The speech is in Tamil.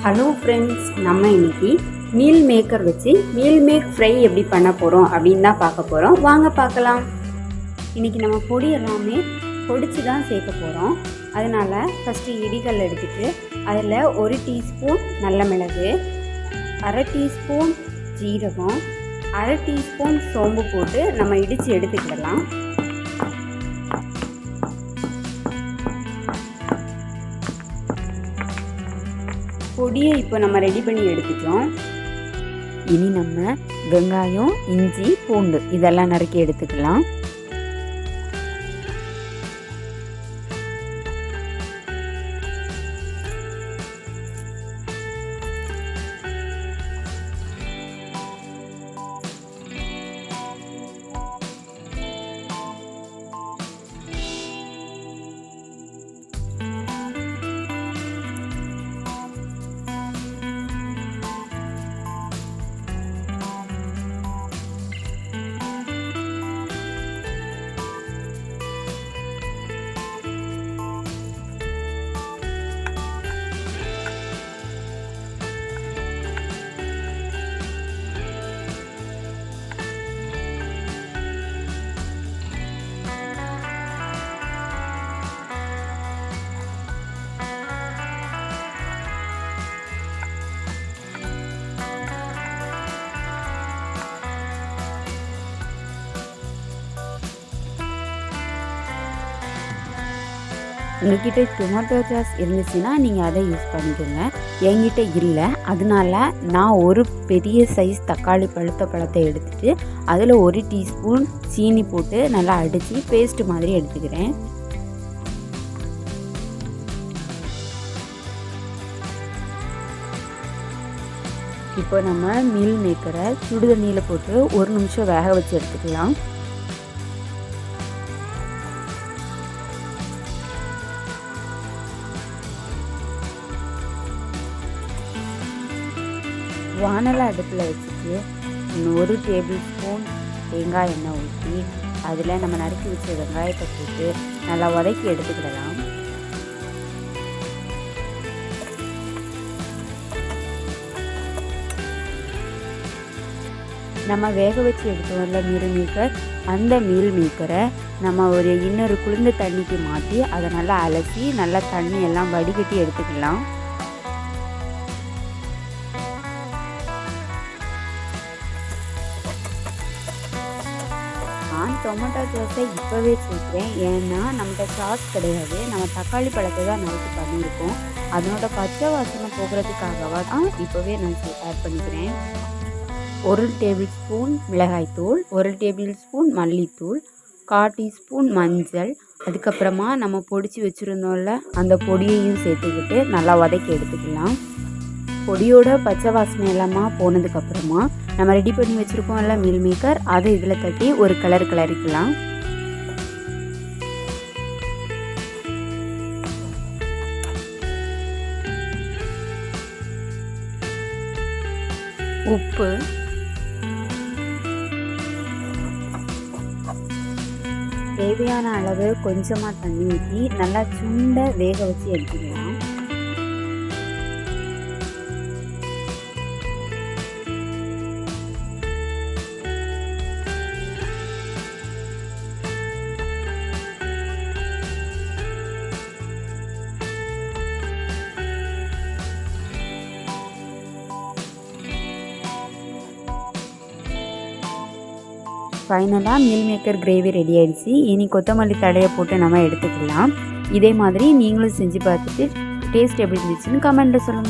ஹலோ ஃப்ரெண்ட்ஸ், நம்ம இன்னைக்கு மீல் மேக்கர் வச்சு மீல் மேக் ஃப்ரை எப்படி பண்ண போகிறோம் அப்படின்னு தான் பார்க்க போகிறோம். வாங்க பார்க்கலாம். இன்றைக்கி நம்ம பொடி எல்லாமே பொடிச்சு தான் சேர்க்க போகிறோம். அதனால் ஃபஸ்ட்டு இடிகள் எடுத்துகிட்டு அதில் 1 டீஸ்பூன் நல்ல மிளகு, 1/2 டீஸ்பூன் ஜீரகம், 1/2 டீஸ்பூன் சோம்பு போட்டு நம்ம இடித்து எடுத்துக்கிடலாம். பொடியை இப்போ நம்ம ரெடி பண்ணி எடுத்துட்டோம். இனி நம்ம வெங்காயம், இஞ்சி, பூண்டு இதெல்லாம் நறுக்கி எடுத்துக்கலாம். உங்கள்கிட்ட டொமேட்டோ சாஸ் இருந்துச்சுன்னா நீங்கள் அதை யூஸ் பண்ணிக்கோங்க. என்கிட்ட இல்லை, அதனால நான் ஒரு பெரிய சைஸ் தக்காளி பழத்தை எடுத்துகிட்டு அதில் 1 டீஸ்பூன் சீனி போட்டு நல்லா அடித்து பேஸ்ட் மாதிரி எடுத்துக்கிறேன். இப்போ நம்ம மீல் மேக்கரை சுடுதண்ணியில் போட்டு 1 நிமிஷம் வேக வச்சு எடுத்துக்கலாம். வானலை அடுப்பில் வச்சுட்டு 1 டேபிள் ஸ்பூன் தேங்காய் எண்ணெய் ஊற்றி அதில் நம்ம நறுக்கி வச்ச வெங்காயத்தை போட்டு நல்லா வதக்கி எடுத்துக்கிடலாம். நம்ம வேக வச்சு எடுத்தோம்ல மீல் மேக்கர், அந்த மீல் மேக்கரை நம்ம ஒரு இன்னொரு குளிர்ந்த தண்ணிக்கு மாற்றி அதை நல்லா அலசி நல்லா தண்ணி எல்லாம் வடிகட்டி எடுத்துக்கலாம். நான் டொமேட்டோ சாஸை இப்போவே சேர்க்குறேன். ஏன்னா நம்மகிட்ட சாஸ் கிடையாது, நம்ம தக்காளி பழத்தை தான் நறுக்கி பண்ணியிருக்கோம். அதனோட பச்சை வாசனை போகிறதுக்காகவா தான் இப்போவே நான் ஆட் பண்ணிக்கிறேன். 1 டேபிள் ஸ்பூன் மிளகாய்த்தூள், 1 டேபிள் ஸ்பூன் மல்லித்தூள், 1/4 டீஸ்பூன் மஞ்சள், அதுக்கப்புறமா நம்ம பொடிச்சு வச்சுருந்தோம்ல அந்த பொடியையும் சேர்த்துக்கிட்டு நல்லா வதக்கி எடுத்துக்கலாம். பொடியோட பச்சை வாசனை எல்லாமா போனதுக்கப்புறமா நம்ம ரெடி பண்ணி வச்சுருக்கோம்ல மீல் மேக்கர், அதை இதில் தட்டி ஒரு கிளறிக்கலாம். உப்பு, தேவையான அளவு கொஞ்சமாக தண்ணி ஊற்றி நல்லா சுண்ட வேக வச்சு எடுத்துக்கலாம். ஃபைனலாக மீல் மேக்கர் கிரேவி ரெடி ஆகிடுச்சு. இனி கொத்தமல்லி தழையை போட்டு நம்ம எடுத்துக்கலாம். இதே மாதிரி நீங்களும் செஞ்சு பார்த்துட்டு டேஸ்ட் எப்படி இருந்துச்சுன்னு கமெண்ட்டில் சொல்லுங்கள்.